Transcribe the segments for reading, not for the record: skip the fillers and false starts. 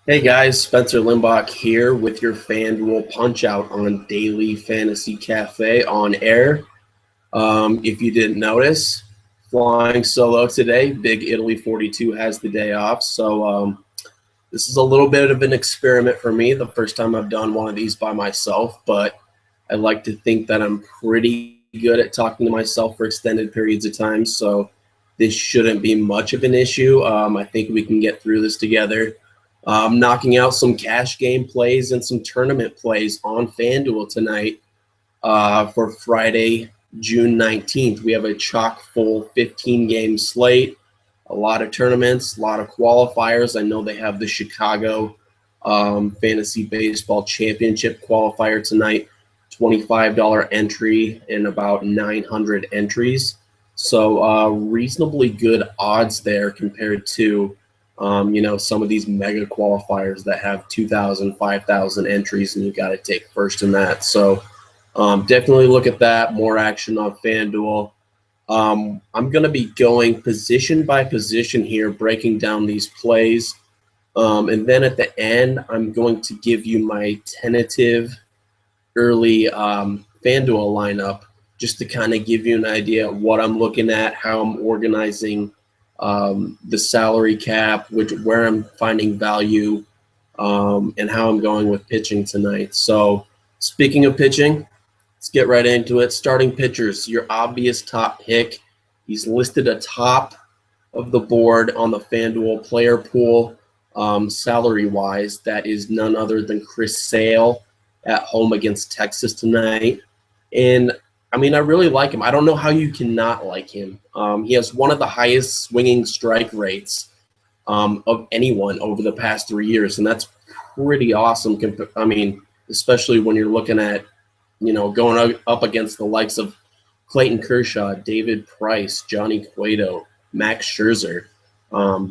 Hey guys, Spencer Limbach here with your FanDuel Punch Out on Daily Fantasy Cafe on air. If you didn't notice, flying solo today. Big Italy 42 has the day off, so this is a little bit of an experiment for me. The first time I've done one of these by myself, but I like to think that I'm pretty good at talking to myself for extended periods of time, so this shouldn't be much of an issue. I think we can get through this together. Knocking out some cash game plays and some tournament plays on FanDuel tonight for Friday, June 19th. We have a chock full 15-game slate, a lot of tournaments, a lot of qualifiers. I know they have the Chicago Fantasy Baseball Championship qualifier tonight, $25 entry and about 900 entries. So reasonably good odds there compared to some of these mega qualifiers that have 2,000, 5,000 entries, and you got to take first in that. So definitely look at that. More action on FanDuel. I'm going to be going position by position here, breaking down these plays. And then at the end, I'm going to give you my tentative early FanDuel lineup just to kind of give you an idea of what I'm looking at, how I'm organizing the salary cap, where I'm finding value, and how I'm going with pitching tonight. So speaking of pitching, let's get right into it. Starting pitchers, your obvious top pick. He's listed atop of the board on the FanDuel player pool salary-wise. That is none other than Chris Sale at home against Texas tonight. And I mean, I really like him. I don't know how you cannot like him. He has one of the highest swinging strike rates of anyone over the past 3 years, and that's pretty awesome. I mean, especially when you're looking at, going up against the likes of Clayton Kershaw, David Price, Johnny Cueto, Max Scherzer,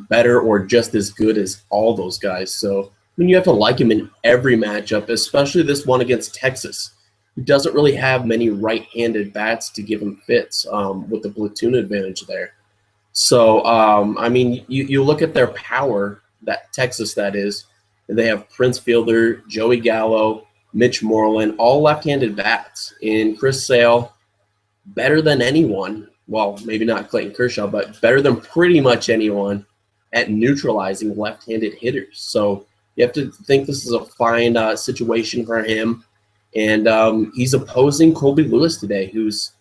better or just as good as all those guys. So, I mean, you have to like him in every matchup, especially this one against Texas, who doesn't really have many right-handed bats to give him fits with the platoon advantage there. So, I mean, you look at their power, that Texas that is, and they have Prince Fielder, Joey Gallo, Mitch Moreland, all left-handed bats. And Chris Sale, better than anyone, well, maybe not Clayton Kershaw, but better than pretty much anyone at neutralizing left-handed hitters. So you have to think this is a fine situation for him. And he's opposing Colby Lewis today, who's,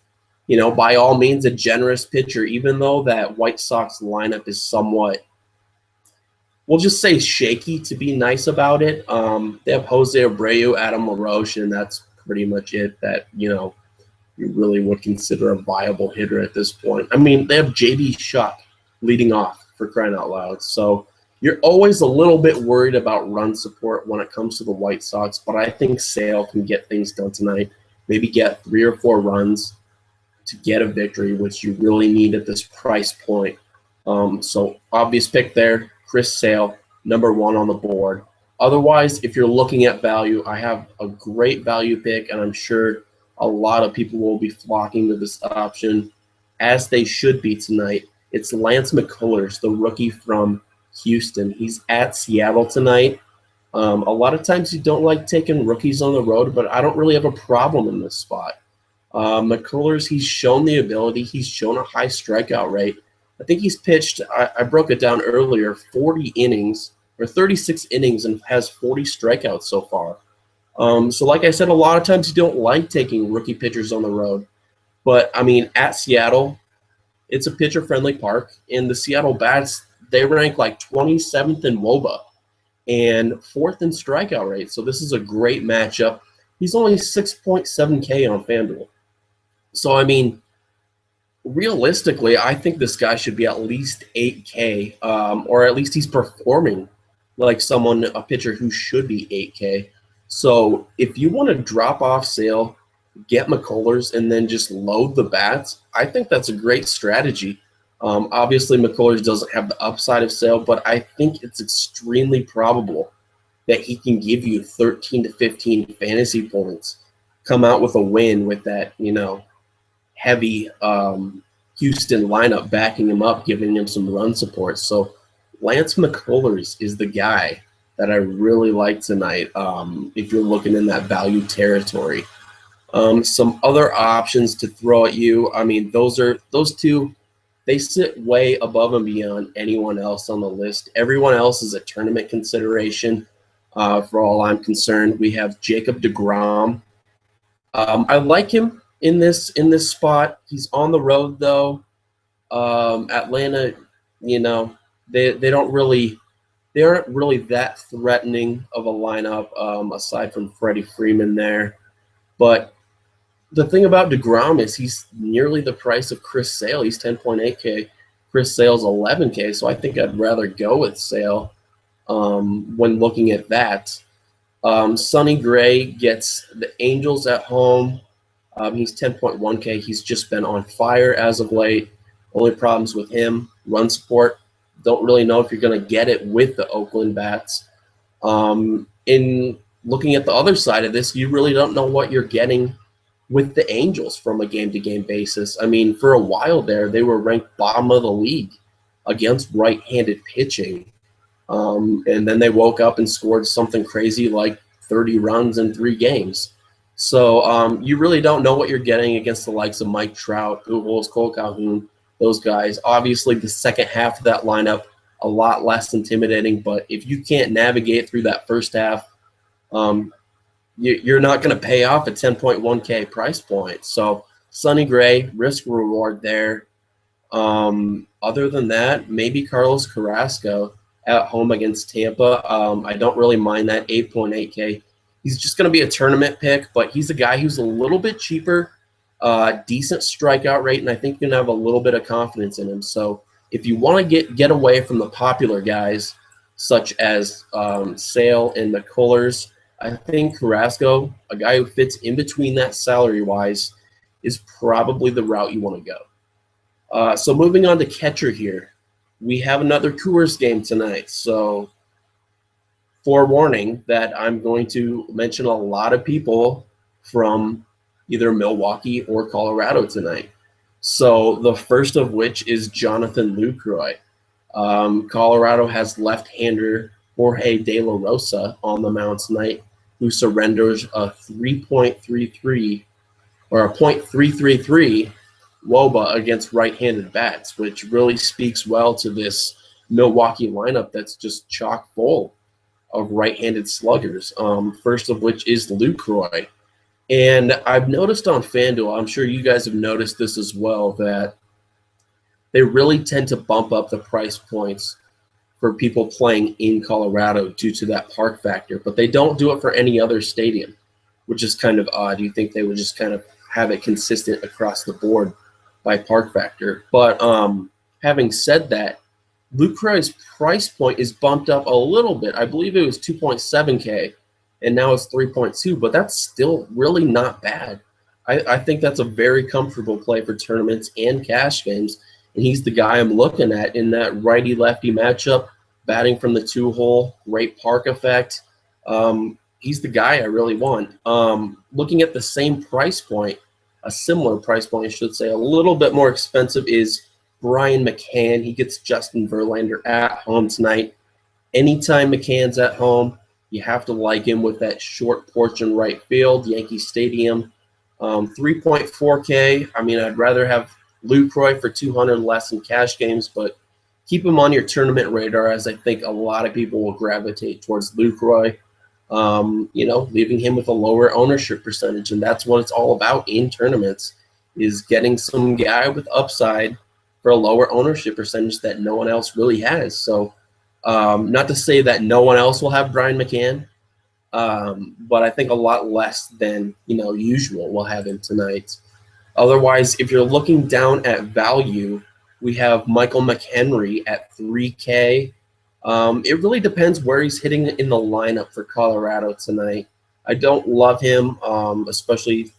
by all means a generous pitcher, even though that White Sox lineup is somewhat, we'll just say shaky to be nice about it. They have Jose Abreu, Adam LaRoche, and that's pretty much it that, you really would consider a viable hitter at this point. I mean, they have J.B. Shuck leading off, for crying out loud. So you're always a little bit worried about run support when it comes to the White Sox, but I think Sale can get things done tonight, maybe get 3 or 4 runs to get a victory, which you really need at this price point. So obvious pick there, Chris Sale, number 1 on the board. Otherwise, if you're looking at value, I have a great value pick, and I'm sure a lot of people will be flocking to this option, as they should be tonight. It's Lance McCullers, the rookie from Houston. He's at Seattle tonight. A lot of times you don't like taking rookies on the road, but I don't really have a problem in this spot. McCullers, he's shown the ability. He's shown a high strikeout rate. I think he's pitched, I broke it down earlier, 40 innings or 36 innings and has 40 strikeouts so far. So like I said, a lot of times you don't like taking rookie pitchers on the road. But, I mean, at Seattle, it's a pitcher-friendly park, and the Seattle Bats, they rank like 27th in WOBA and 4th in strikeout rate. So this is a great matchup. He's only 6.7K on FanDuel. So, I mean, realistically, I think this guy should be at least 8K, or at least he's performing like a pitcher who should be 8K. So if you want to drop off Sale, get McCullers, and then just load the bats, I think that's a great strategy. Obviously, McCullers doesn't have the upside of Sale, but I think it's extremely probable that he can give you 13 to 15 fantasy points, come out with a win with that, heavy Houston lineup backing him up, giving him some run support. So Lance McCullers is the guy that I really like tonight if you're looking in that value territory. Some other options to throw at you. I mean, those two, they sit way above and beyond anyone else on the list. Everyone else is a tournament consideration. For all I'm concerned, we have Jacob deGrom. I like him in this spot. He's on the road though. Atlanta, they aren't really that threatening of a lineup aside from Freddie Freeman there. But the thing about deGrom is he's nearly the price of Chris Sale. He's 10.8K. Chris Sale's 11K, so I think I'd rather go with Sale when looking at that. Sonny Gray gets the Angels at home. He's 10.1K. He's just been on fire as of late. Only problems with him, run support. Don't really know if you're going to get it with the Oakland Bats. In looking at the other side of this, you really don't know what you're getting with the Angels from a game-to-game basis. I mean, for a while there, they were ranked bottom of the league against right-handed pitching. And then they woke up and scored something crazy like 30 runs in 3 games. So you really don't know what you're getting against the likes of Mike Trout, Pujols, Cole Calhoun, those guys. Obviously, the second half of that lineup, a lot less intimidating. But if you can't navigate through that first half, you're not going to pay off a 10.1K price point. So Sonny Gray, risk reward there. Other than that, maybe Carlos Carrasco at home against Tampa. I don't really mind that 8.8K. He's just going to be a tournament pick, but he's a guy who's a little bit cheaper, decent strikeout rate, and I think you can have a little bit of confidence in him. So if you want to get away from the popular guys such as Sale and McCullers, I think Carrasco, a guy who fits in between that salary-wise, is probably the route you want to go. So moving on to catcher here. We have another Coors game tonight. So forewarning that I'm going to mention a lot of people from either Milwaukee or Colorado tonight. So the first of which is Jonathan Lucroy. Colorado has left-hander Jorge De La Rosa on the mound tonight, who surrenders a 3.33 or a .333 WOBA against right-handed bats, which really speaks well to this Milwaukee lineup that's just chock full of right-handed sluggers. First of which is Lucroy. And I've noticed on FanDuel, I'm sure you guys have noticed this as well, that they really tend to bump up the price points for people playing in Colorado due to that park factor, but they don't do it for any other stadium, which is kind of odd. You think they would just kind of have it consistent across the board by park factor. But having said that, Lucroy's price point is bumped up a little bit. I believe it was 2.7K, and now it's 3.2, but that's still really not bad. I think that's a very comfortable play for tournaments and cash games. And he's the guy I'm looking at in that righty-lefty matchup, batting from the 2-hole, great park effect. He's the guy I really want. Looking at the same price point, a similar price point, I should say, a little bit more expensive, is Brian McCann. He gets Justin Verlander at home tonight. Anytime McCann's at home, you have to like him with that short porch in right field, Yankee Stadium. 3.4K. I mean, I'd rather have Lucroy for 200 less in cash games, but keep him on your tournament radar, as I think a lot of people will gravitate towards Lucroy, leaving him with a lower ownership percentage. And that's what it's all about in tournaments, is getting some guy with upside for a lower ownership percentage that no one else really has. So not to say that no one else will have Brian McCann, but I think a lot less than usual will have him tonight. Otherwise, if you're looking down at value, we have Michael McHenry at 3K. It really depends where he's hitting in the lineup for Colorado tonight. I don't love him, especially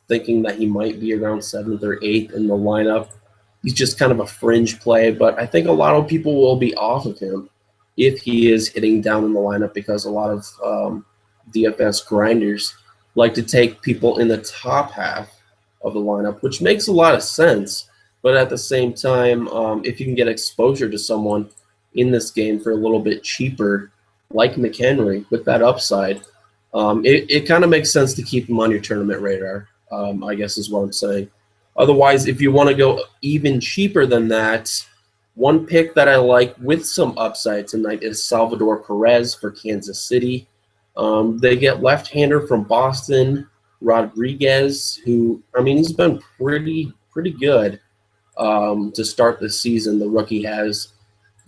thinking that he might be around 7th or 8th in the lineup. He's just kind of a fringe play, but I think a lot of people will be off of him if he is hitting down in the lineup, because a lot of DFS grinders like to take people in the top half of the lineup, which makes a lot of sense. But at the same time, if you can get exposure to someone in this game for a little bit cheaper, like McHenry with that upside, it kind of makes sense to keep him on your tournament radar, I guess is what I'm saying. Otherwise, if you want to go even cheaper than that, one pick that I like with some upside tonight is Salvador Perez for Kansas City. They get left-hander from Boston, Rodriguez, who, I mean, he's been pretty good to start the season, the rookie has.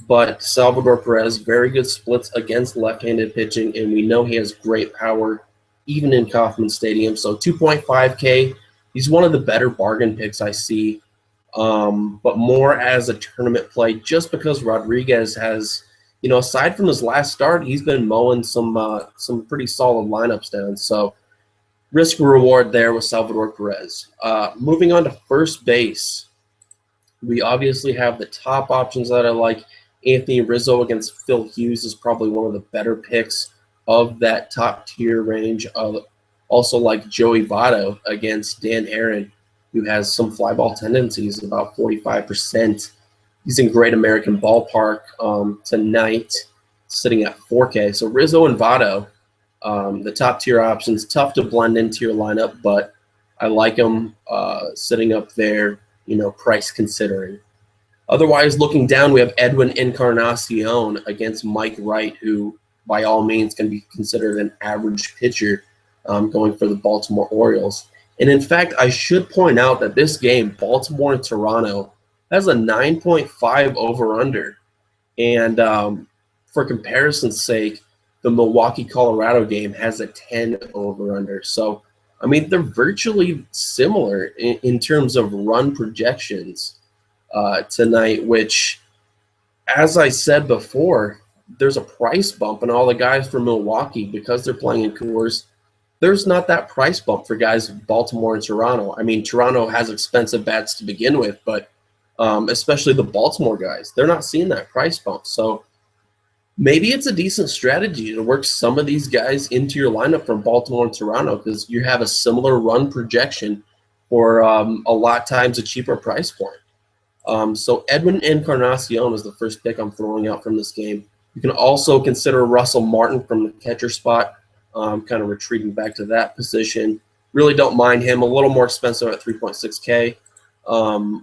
But Salvador Perez, very good splits against left-handed pitching, and we know he has great power, even in Kauffman Stadium. So 2.5K, he's one of the better bargain picks I see, but more as a tournament play, just because Rodriguez has, aside from his last start, he's been mowing some pretty solid lineups down. So risk reward there with Salvador Perez. Moving on to first base, we obviously have the top options that I like. Anthony Rizzo against Phil Hughes is probably one of the better picks of that top tier range. Also like Joey Votto against Dan Aaron, who has some fly ball tendencies, about 45%. He's in Great American Ballpark tonight, sitting at 4K. So Rizzo and Votto, the top tier options, tough to blend into your lineup, but I like them sitting up there, price considering. Otherwise, looking down, we have Edwin Encarnacion against Mike Wright, who by all means can be considered an average pitcher going for the Baltimore Orioles. And in fact, I should point out that this game, Baltimore and Toronto, has a 9.5 over-under. And for comparison's sake, the Milwaukee-Colorado game has a 10 over-under. So, I mean, they're virtually similar in terms of run projections tonight, which, as I said before, there's a price bump in all the guys from Milwaukee because they're playing in Coors. There's not that price bump for guys Baltimore and Toronto. I mean, Toronto has expensive bats to begin with, but especially the Baltimore guys, they're not seeing that price bump. So maybe it's a decent strategy to work some of these guys into your lineup from Baltimore and Toronto because you have a similar run projection for a lot times a cheaper price point. So Edwin Encarnacion is the first pick I'm throwing out from this game. You can also consider Russell Martin from the catcher spot, kind of retreating back to that position. Really don't mind him. A little more expensive at 3.6K.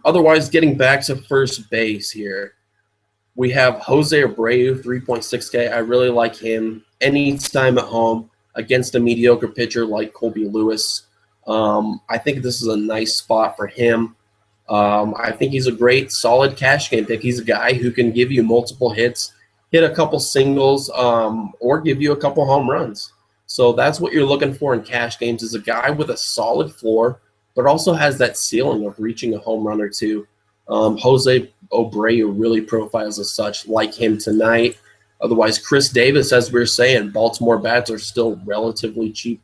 Otherwise, getting back to first base here, we have Jose Abreu, 3.6K. I really like him anytime at home against a mediocre pitcher like Colby Lewis. I think this is a nice spot for him. I think he's a great, solid cash game pick. He's a guy who can give you multiple hits, hit a couple singles, or give you a couple home runs. So that's what you're looking for in cash games, is a guy with a solid floor, but also has that ceiling of reaching a home run or two. Jose Abreu really profiles as such, like him tonight. Otherwise, Chris Davis, as we were saying, Baltimore bats are still relatively cheap,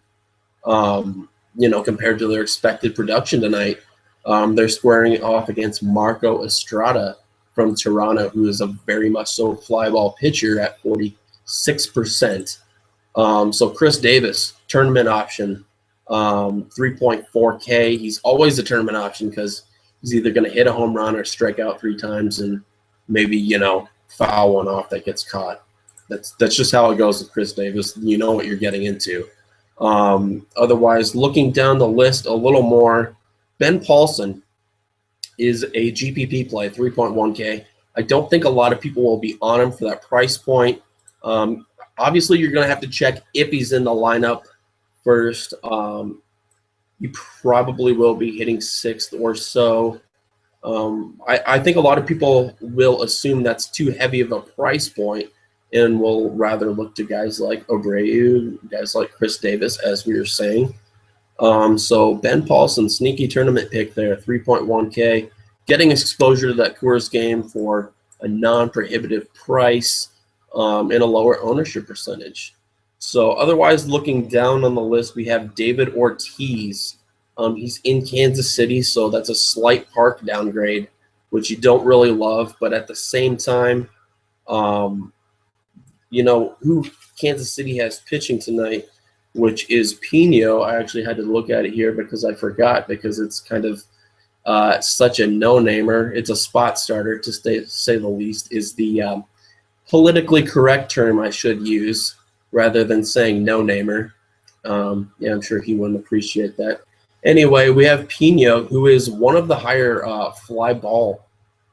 compared to their expected production tonight. They're squaring off against Marco Estrada from Toronto, who is a very much so fly ball pitcher at 46%. So Chris Davis, tournament option, 3.4K. He's always a tournament option because he's either going to hit a home run or strike out 3 times and maybe, foul one off that gets caught. That's just how it goes with Chris Davis. You know what you're getting into. Otherwise, looking down the list a little more, Ben Paulson is a GPP play, 3.1K. I don't think a lot of people will be on him for that price point. Obviously, you're going to have to check if he's in the lineup first. You probably will be hitting 6th or so. I think a lot of people will assume that's too heavy of a price point and will rather look to guys like Abreu, guys like Chris Davis, as we were saying. So Ben Paulson, sneaky tournament pick there, 3.1K, getting exposure to that Coors game for a non-prohibitive price and a lower ownership percentage. So otherwise, looking down on the list, we have David Ortiz. He's in Kansas City, so that's a slight park downgrade, which you don't really love. But at the same time, who Kansas City has pitching tonight, which is Pino. I actually had to look at it here because I forgot, because it's kind of such a no-namer. It's a spot starter, to say the least, is the politically correct term I should use rather than saying no-namer. Yeah, I'm sure he wouldn't appreciate that. Anyway, we have Pino, who is one of the higher fly ball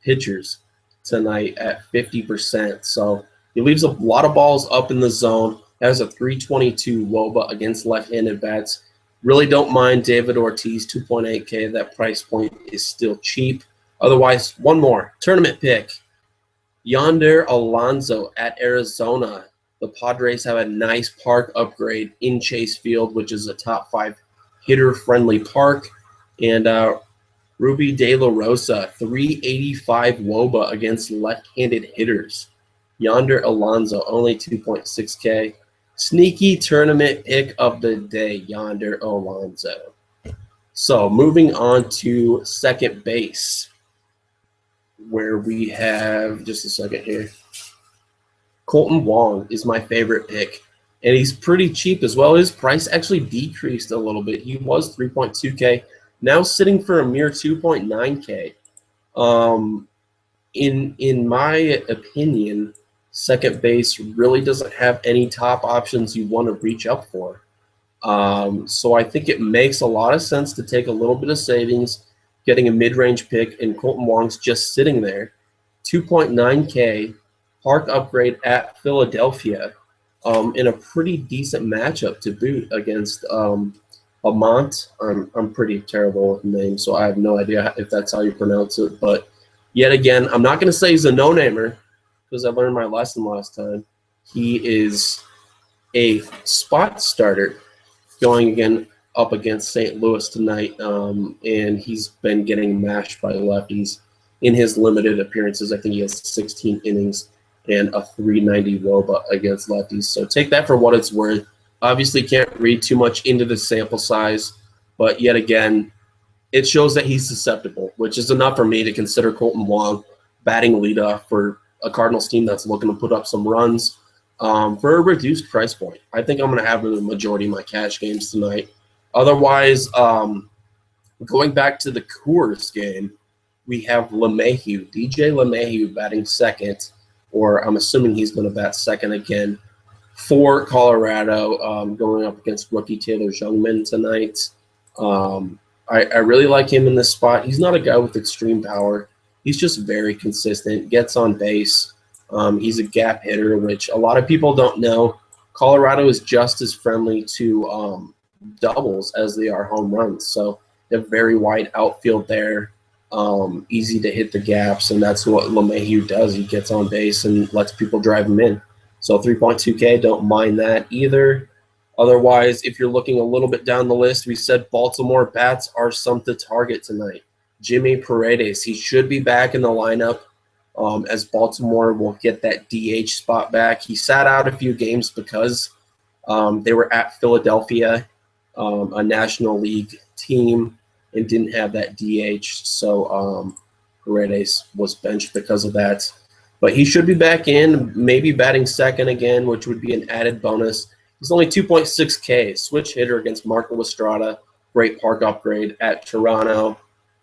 pitchers tonight at 50%. So he leaves a lot of balls up in the zone, has a 322 WOBA against left-handed bats. Really don't mind David Ortiz, 2.8K. That price point is still cheap. Otherwise, one more tournament pick. Yonder Alonso at Arizona. The Padres have a nice park upgrade in Chase Field, which is a top 5 hitter-friendly park. And Ruby De La Rosa, 385 WOBA against left-handed hitters. Yonder Alonso, only 2.6K. Sneaky tournament pick of the day, Yonder Alonso. So moving on to second base, where we have, just a second here, Colton Wong is my favorite pick, and he's pretty cheap as well. His price actually decreased a little bit. He was 3.2K, now sitting for a mere 2.9K. In my opinion, second base really doesn't have any top options you want to reach up for. So I think it makes a lot of sense to take a little bit of savings, getting a mid-range pick, and Colton Wong's just sitting there. 2.9K, park upgrade at Philadelphia, in a pretty decent matchup to boot against Amont. I'm pretty terrible with names, so I have no idea if that's how you pronounce it. But yet again, I'm not going to say he's a no-namer because I learned my lesson last time. He is a spot starter going again up against St. Louis tonight, and he's been getting mashed by lefties in his limited appearances. I think he has 16 innings and a 390 WOBA against lefties. So take that for what it's worth. Obviously can't read too much into the sample size, but yet again, it shows that he's susceptible, which is enough for me to consider Colton Wong batting leadoff for a Cardinals team that's looking to put up some runs for a reduced price point. I think I'm going to have the majority of my cash games tonight. Otherwise, going back to the Coors game, we have LeMahieu, DJ LeMahieu batting second, or I'm assuming he's going to bat second again for Colorado, going up against rookie Taylor Jungmann tonight. I really like him in this spot. He's not a guy with extreme power. He's just very consistent, gets on base. He's a gap hitter, which a lot of people don't know. Colorado is just as friendly to doubles as they are home runs. So they have very wide outfield there, easy to hit the gaps, and that's what LeMahieu does. He gets on base and lets people drive him in. So 3.2K, don't mind that either. Otherwise, if you're looking a little bit down the list, we said Baltimore bats are some to target tonight. Jimmy Paredes, he should be back in the lineup, as Baltimore will get that DH spot back. He sat out a few games because they were at Philadelphia, a National League team, and didn't have that DH. So Paredes was benched because of that. But he should be back in, maybe batting second again, which would be an added bonus. He's only 2.6K, switch hitter against Marco Estrada. Great park upgrade at Toronto.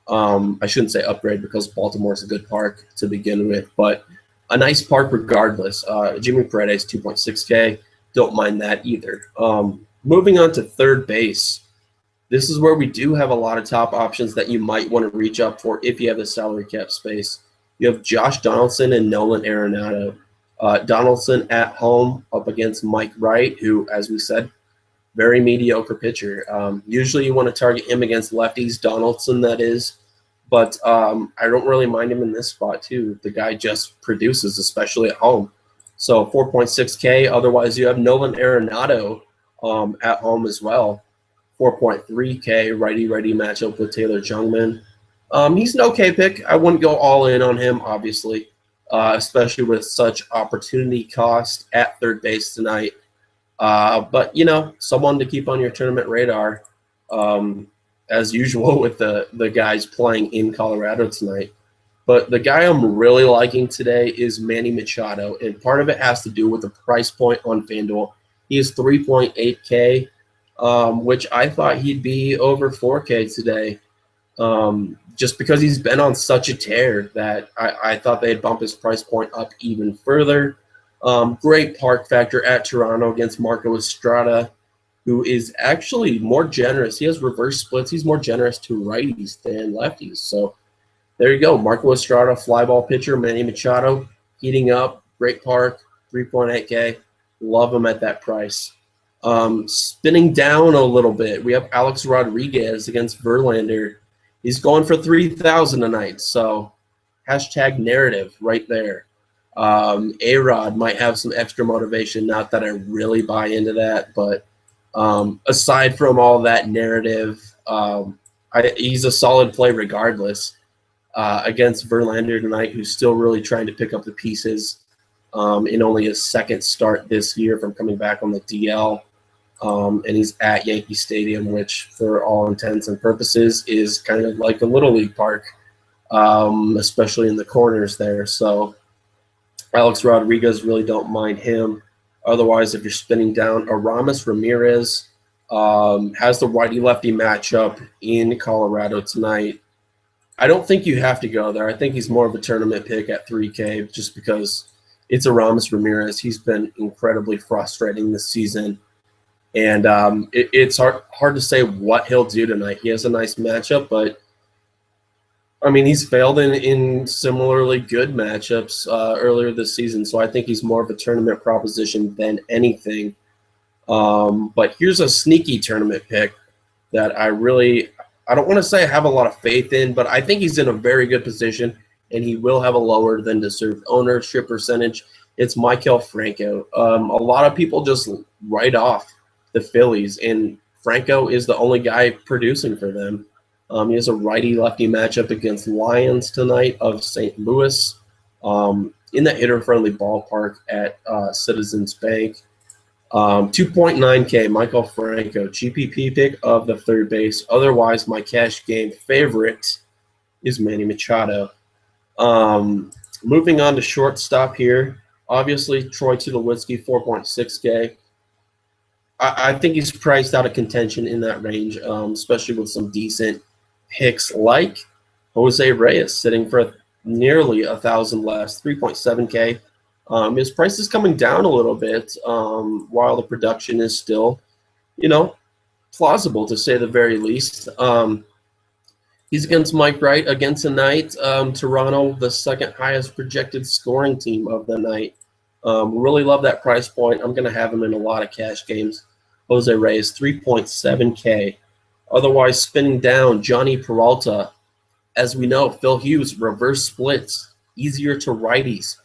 I shouldn't say upgrade because Baltimore's a good park to begin with, but a nice park regardless. Jimmy Paredes, 2.6K. Don't mind that either. Moving on to third base. This is where we do have a lot of top options that you might want to reach up for if you have the salary cap space. You have Josh Donaldson and Nolan Arenado. Donaldson at home up against Mike Wright, who, as we said, very mediocre pitcher. Usually you want to target him against lefties, Donaldson that is, but I don't really mind him in this spot too. The guy just produces, especially at home. So 4.6K. Otherwise, you have Nolan Arenado at home as well. 4.3K, righty-righty matchup with Taylor Jungmann. He's an okay pick. I wouldn't go all in on him, obviously, especially with such opportunity cost at third base tonight. But, you know, someone to keep on your tournament radar, as usual with the guys playing in Colorado tonight. But the guy I'm really liking today is Manny Machado, and part of it has to do with the price point on FanDuel. He is 3.8K, which I thought he'd be over 4K today, just because he's been on such a tear that I thought they'd bump his price point up even further. Great park factor at Toronto against Marco Estrada, who is actually more generous. He has reverse splits. He's more generous to righties than lefties. So there you go. Marco Estrada, fly ball pitcher. Manny Machado heating up. Great park, 3.8K. Love him at that price. Spinning down a little bit, we have Alex Rodriguez against Verlander. He's going for 3,000 tonight. So hashtag narrative right there. A-Rod might have some extra motivation. Not that I really buy into that, but aside from all that narrative, he's a solid play regardless against Verlander tonight, who's still really trying to pick up the pieces in only his second start this year from coming back on the DL. And he's at Yankee Stadium, which for all intents and purposes is kind of like a Little League park, especially in the corners there. So Alex Rodriguez, really don't mind him. Otherwise, if you're spinning down, Aramis Ramirez has the righty-lefty matchup in Colorado tonight. I don't think you have to go there. I think he's more of a tournament pick at 3K just because it's Aramis Ramirez. He's been incredibly frustrating this season. And it's hard to say what he'll do tonight. He has a nice matchup, but, I mean, he's failed in similarly good matchups earlier this season, so I think he's more of a tournament proposition than anything. But here's a sneaky tournament pick that I don't want to say I have a lot of faith in, but I think he's in a very good position, and he will have a lower than deserved ownership percentage. It's Maikel Franco. A lot of people just write off the Phillies, and Franco is the only guy producing for them. He has a righty-lefty matchup against Lions tonight of St. Louis in the hitter-friendly ballpark at Citizens Bank. 2.9K, Maikel Franco, GPP pick of the third base. Otherwise, my cash game favorite is Manny Machado. Moving on to shortstop here, obviously Troy Tulowitzki, 4.6K. I think he's priced out of contention in that range, especially with some decent picks like Jose Reyes sitting for nearly 1,000 less, 3.7K. His price is coming down a little bit while the production is still, plausible to say the very least. He's against Mike Wright again tonight. Toronto, the second highest projected scoring team of the night. Really love that price point. I'm going to have him in a lot of cash games. Jose Reyes, 3.7K. Otherwise, spinning down, Johnny Peralta. As we know, Phil Hughes, reverse splits, easier to righties.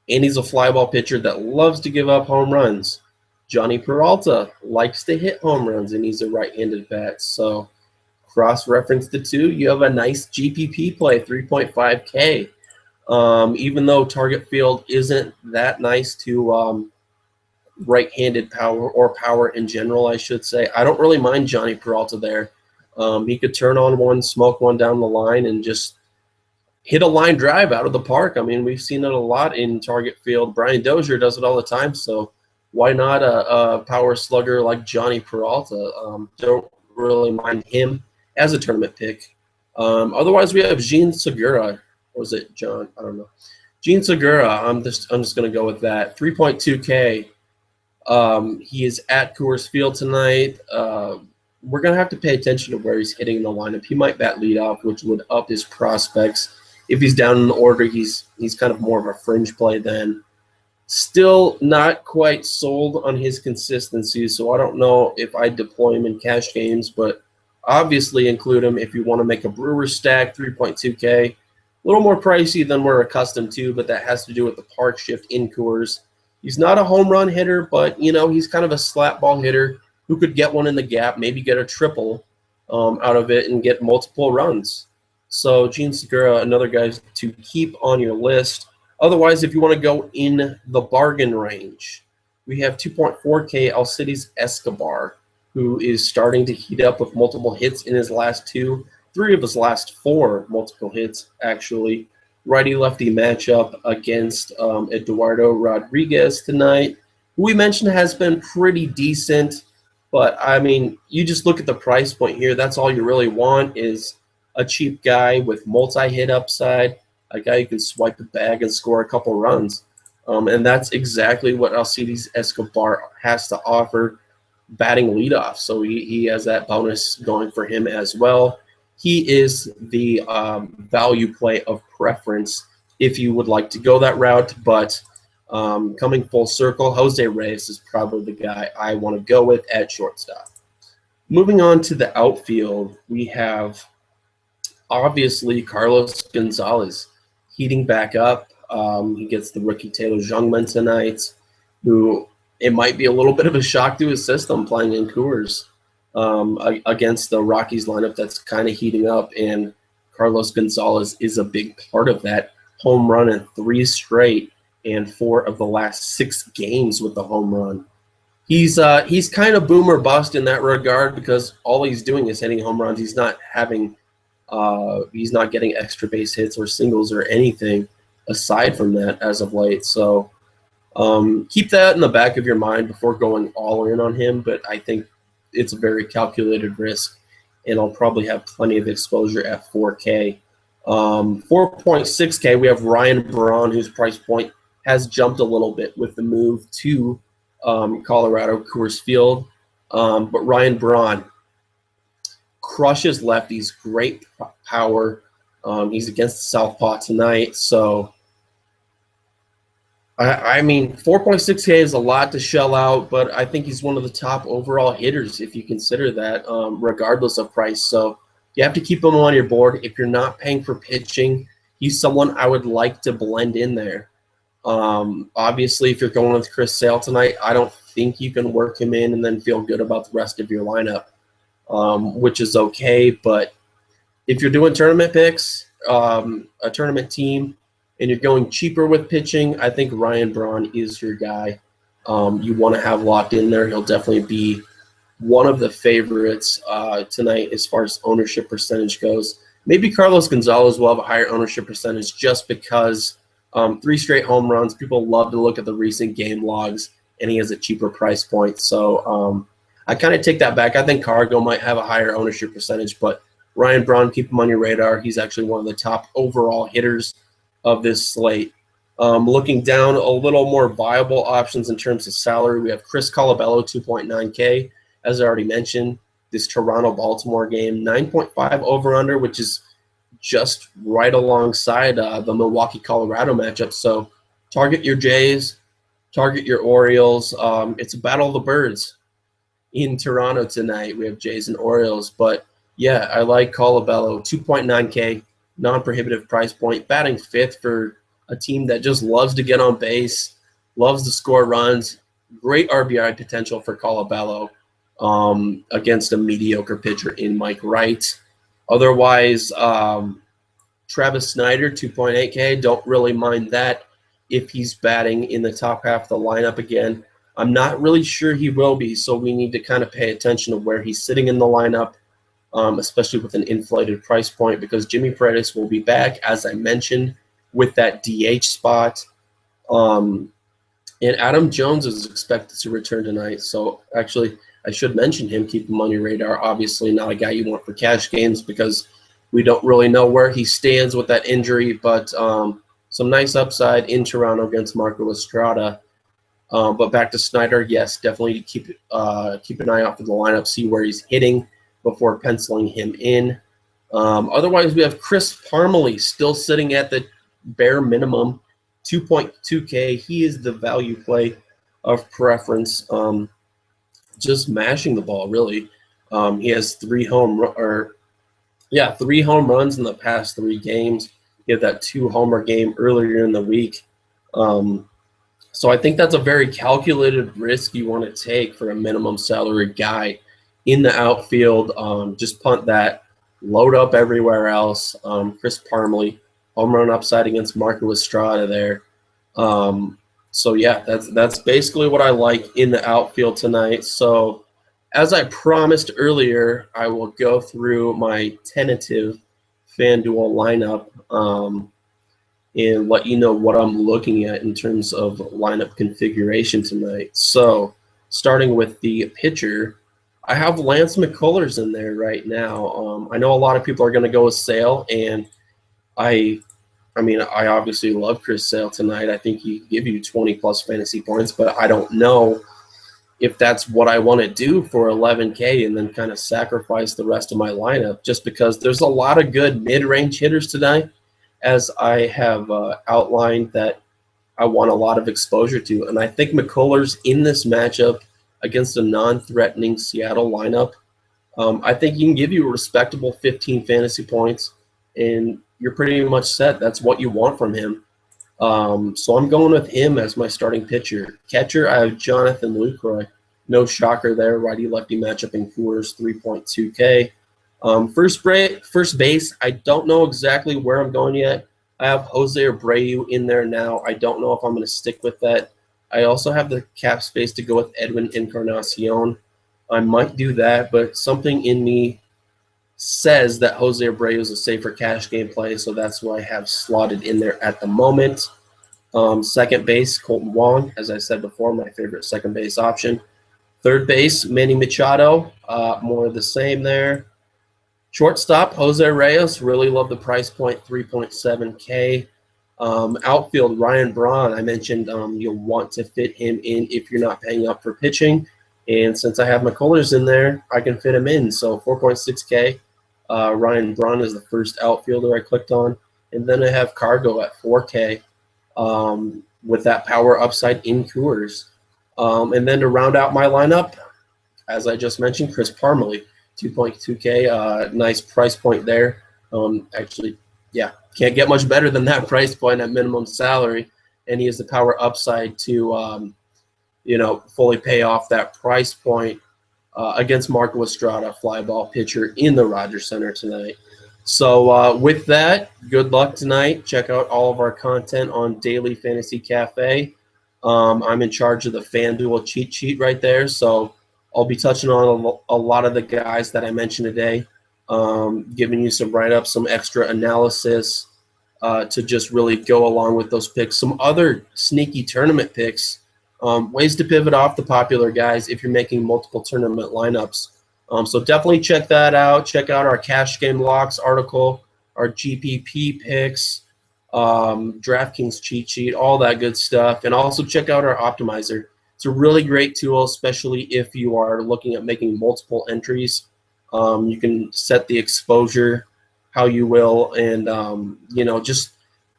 And he's a fly ball pitcher that loves to give up home runs. Johnny Peralta likes to hit home runs, and he's a right-handed bat. So cross-reference the two, you have a nice GPP play, 3.5K. Even though target field isn't that nice to right-handed power or power in general, I should say. I don't really mind Johnny Peralta there. He could turn on one, smoke one down the line, and just hit a line drive out of the park. I mean, we've seen it a lot in target field. Brian Dozier does it all the time, so why not a power slugger like Johnny Peralta? Don't really mind him as a tournament pick. Otherwise, we have Jean Segura. Or was it John? I don't know. Jean Segura, I'm just going to go with that. 3.2K. He is at Coors Field tonight. We're going to have to pay attention to where he's hitting in the lineup. He might bat leadoff, which would up his prospects. If he's down in the order, he's kind of more of a fringe play then. Still not quite sold on his consistency, so I don't know if I deploy him in cash games, but obviously include him if you want to make a Brewers stack, 3.2K. A little more pricey than we're accustomed to, but that has to do with the park shift in Coors. He's not a home run hitter, but, he's kind of a slap ball hitter who could get one in the gap, maybe get a triple out of it and get multiple runs. So Jean Segura, another guy to keep on your list. Otherwise, if you want to go in the bargain range, we have 2.4K Alcides Escobar, who is starting to heat up with multiple hits in his last three of his last four multiple hits, actually. Righty-lefty matchup against Eduardo Rodriguez tonight, who we mentioned has been pretty decent. But, I mean, you just look at the price point here. That's all you really want is a cheap guy with multi-hit upside, a guy who can swipe the bag and score a couple runs. And that's exactly what Alcides Escobar has to offer, batting leadoff. So he has that bonus going for him as well. He is the value play of preference if you would like to go that route. But coming full circle, Jose Reyes is probably the guy I want to go with at shortstop. Moving on to the outfield, we have obviously Carlos Gonzalez heating back up. He gets the rookie Taylor Jungmann tonight, who it might be a little bit of a shock to his system playing in Coors against the Rockies lineup that's kind of heating up, and Carlos Gonzalez is a big part of that. Home run in 3 straight and 4 of the last 6 games with the home run. He's kind of boom or bust in that regard because all he's doing is hitting home runs. He's not getting extra base hits or singles or anything aside from that as of late. So keep that in the back of your mind before going all in on him. But I think it's a very calculated risk, and I'll probably have plenty of exposure at 4K. 4.6K, we have Ryan Braun, whose price point has jumped a little bit with the move to Colorado Coors Field. But Ryan Braun crushes lefties, great power. He's against the southpaw tonight. So, I mean, 4.6K is a lot to shell out, but I think he's one of the top overall hitters if you consider that, regardless of price. So you have to keep him on your board. If you're not paying for pitching, he's someone I would like to blend in there. Obviously, if you're going with Chris Sale tonight, I don't think you can work him in and then feel good about the rest of your lineup, which is okay. But if you're doing tournament picks, a tournament team, and you're going cheaper with pitching, I think Ryan Braun is your guy. You want to have locked in there. He'll definitely be one of the favorites tonight as far as ownership percentage goes. Maybe Carlos Gonzalez will have a higher ownership percentage just because 3 straight home runs. People love to look at the recent game logs, and he has a cheaper price point. So I kind of take that back. I think Cargo might have a higher ownership percentage, but Ryan Braun, keep him on your radar. He's actually one of the top overall hitters of this slate. Looking down, a little more viable options in terms of salary. We have Chris Colabello, 2.9K. As I already mentioned, this Toronto-Baltimore game, 9.5 over-under, which is just right alongside the Milwaukee-Colorado matchup. So target your Jays, target your Orioles. It's a battle of the birds in Toronto tonight. We have Jays and Orioles. But, yeah, I like Colabello, 2.9K, non-prohibitive price point, batting 5th for a team that just loves to get on base, loves to score runs. Great RBI potential for Colabello against a mediocre pitcher in Mike Wright. Otherwise, Travis Snyder, 2.8K, don't really mind that if he's batting in the top half of the lineup again. I'm not really sure he will be, so we need to kind of pay attention to where he's sitting in the lineup, especially with an inflated price point, because Jimmy Paredes will be back, as I mentioned, with that DH spot. And Adam Jones is expected to return tonight. So actually, I should mention him, keep him on your radar. Obviously not a guy you want for cash games because we don't really know where he stands with that injury, but some nice upside in Toronto against Marco Estrada. But back to Snyder, yes, definitely keep an eye out for the lineup, see where he's hitting before penciling him in. Otherwise, we have Chris Parmelee still sitting at the bare minimum, 2.2K. He is the value play of preference, just mashing the ball, really. He has 3 home runs in the past 3 games. He had that 2-homer game earlier in the week. So I think that's a very calculated risk you want to take for a minimum salary guy in the outfield. Just punt that, load up everywhere else. Chris Parmelee, home run upside against Marco Estrada there. So yeah, that's basically what I like in the outfield tonight. So as I promised earlier, I will go through my tentative FanDuel lineup and let you know what I'm looking at in terms of lineup configuration tonight. So starting with the pitcher, I have Lance McCullers in there right now. I know a lot of people are going to go with Sale, and I I mean, I obviously love Chris Sale tonight. I think he can give you 20-plus fantasy points, but I don't know if that's what I want to do for 11K and then kind of sacrifice the rest of my lineup, just because there's a lot of good mid-range hitters tonight, as I have outlined, that I want a lot of exposure to. And I think McCullers in this matchup against a non-threatening Seattle lineup, I think he can give you a respectable 15 fantasy points, and you're pretty much set. That's what you want from him. So I'm going with him as my starting pitcher. Catcher, I have Jonathan Lucroy. No shocker there. Righty-lefty matchup in Coors, 3.2K. First base, I don't know exactly where I'm going yet. I have Jose Abreu in there now. I don't know if I'm going to stick with that. I also have the cap space to go with Edwin Encarnacion. I might do that, but something in me says that Jose Abreu is a safer cash game play, so that's why I have slotted in there at the moment. Second base, Colton Wong, as I said before, my favorite second base option. Third base, Manny Machado, more of the same there. Shortstop, Jose Reyes, really love the price point, 3.7K. Outfield, Ryan Braun, I mentioned you'll want to fit him in if you're not paying up for pitching. And since I have McCullers in there, I can fit him in. So 4.6K. Ryan Braun is the first outfielder I clicked on. And then I have Cargo at 4K with that power upside in Coors. And then to round out my lineup, as I just mentioned, Chris Parmelee, 2.2K. Nice price point there. Actually, yeah, can't get much better than that price point at minimum salary. And he has the power upside to fully pay off that price point against Marco Estrada, fly ball pitcher in the Rogers Center tonight. So with that, good luck tonight. Check out all of our content on Daily Fantasy Cafe. I'm in charge of the FanDuel cheat sheet right there, so I'll be touching on a lot of the guys that I mentioned today, giving you some write-ups, some extra analysis to just really go along with those picks. Some other sneaky tournament picks. Ways to pivot off the popular guys if you're making multiple tournament lineups. So definitely check that out. Check out our cash game locks article, our GPP picks, DraftKings cheat sheet, all that good stuff. And also check out our optimizer. It's a really great tool, especially if you are looking at making multiple entries. You can set the exposure how you will, and just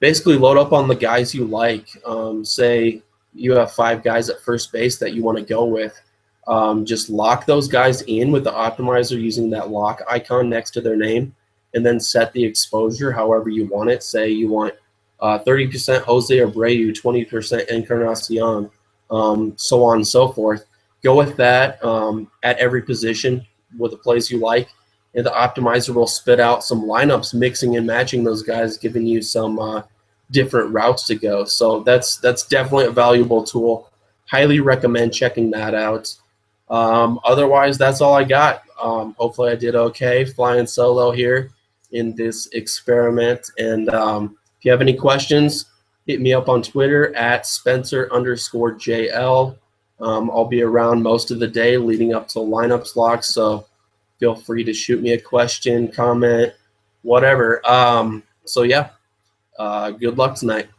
basically load up on the guys you like. Say you have 5 guys at first base that you want to go with. Just lock those guys in with the optimizer using that lock icon next to their name, and then set the exposure however you want it. Say you want 30% Jose Abreu, 20% Encarnacion, so on and so forth. Go with that at every position with the plays you like, and the optimizer will spit out some lineups mixing and matching those guys, giving you some different routes to go. So that's definitely a valuable tool. Highly recommend checking that out. Otherwise, that's all I got. Hopefully I did okay flying solo here in this experiment. And if you have any questions, hit me up on Twitter at Spencer_JL. I'll be around most of the day leading up to lineups lock, so feel free to shoot me a question, comment, whatever. So yeah, good luck tonight.